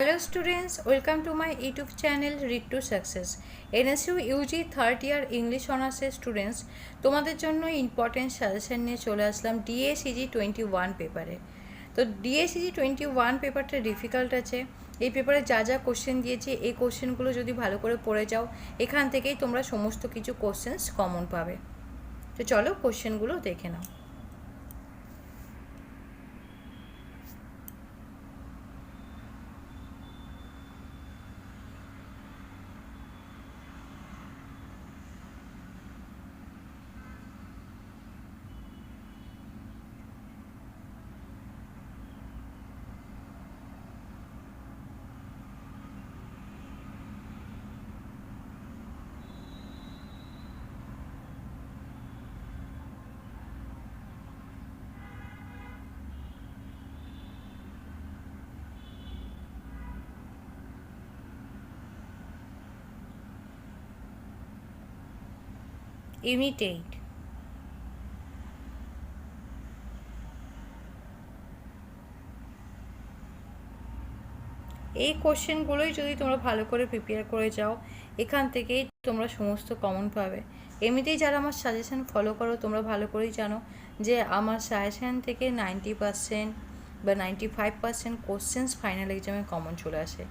Hello students, welcome to my YouTube channel Read to Success. NSU UG third year English অনার্সের students তোমাদের জন্য important suggestion নিয়ে চলে আসলাম ডিএসইজি 21 পেপারে। তো ডিএসইজি 21 পেপারটা ডিফিকাল্ট আছে। এই পেপারে যা যা কোশ্চেন দিয়েছি এই কোশ্চেনগুলো যদি ভালো করে পড়ে যাও এখান থেকেই তোমরা সমস্ত কিছু কোশ্চেন্স কমন পাবে। তো চলো কোশ্চেনগুলো দেখে নাও। ইউনিট 8। এই কোশ্চেনগুলোই যদি তোমরা ভালো করে প্রিপেয়ার করে যাও এখান থেকেই তোমরা সমস্ত কমন পাবে। এমনিতেই যারা আমার সাজেশান ফলো করো তোমরা ভালো করেই জানো যে আমার সাজেশান থেকে 90% বা 95% কোশ্চেন্স ফাইনাল এক্সামে কমন চলে আসে।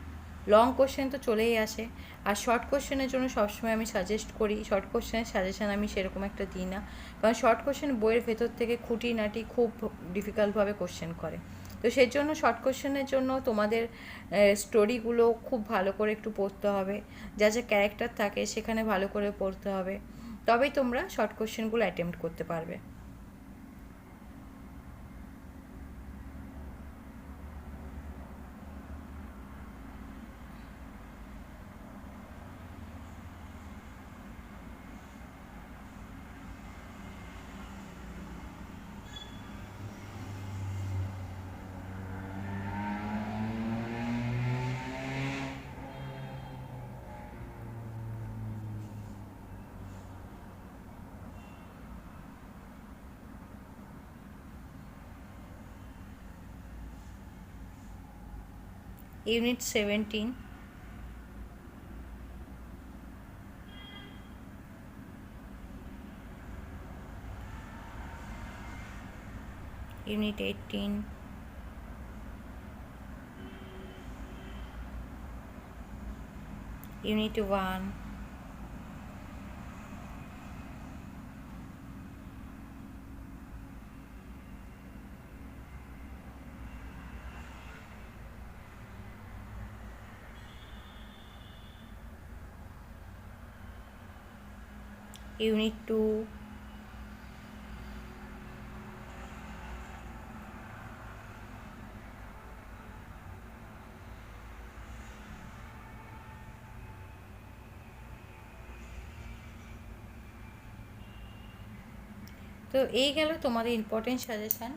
লং কোশ্চেন তো চলেই আসে, আর শর্ট কোশ্চেনের জন্য সবসময় আমি সাজেস্ট করি। শর্ট কোশ্চেনের সাজেশান আমি সেরকম একটা দিই না, কারণ শর্ট কোশ্চেন বইয়ের ভেতর থেকে খুঁটিনাটি খুব ডিফিকাল্টভাবে কোশ্চেন করে। তো সেই জন্য শর্ট কোশ্চেনের জন্য তোমাদের স্টোরিগুলো খুব ভালো করে একটু পড়তে হবে, যা যা ক্যারেক্টার থাকে সেখানে ভালো করে পড়তে হবে, তবেই তোমরা শর্ট কোশ্চেনগুলো অ্যাটেম্প্ট করতে পারবে। Unit 17, Unit 18, Unit 1, Unit 2, তো এই গেল তোমাদের ইম্পর্টেন্ট সাজেশান।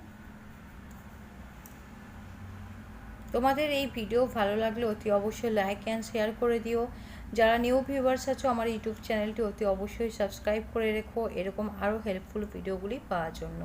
তোমাদের এই ভিডিও ভালো লাগলে অতি অবশ্যই লাইক অ্যান্ড শেয়ার করে দিও। যারা নিউ ভিউয়ার্স আছো আমার ইউটিউব চ্যানেলটি অতি অবশ্যই সাবস্ক্রাইব করে রেখো এরকম আরও হেল্পফুল ভিডিওগুলি পাওয়ার জন্য।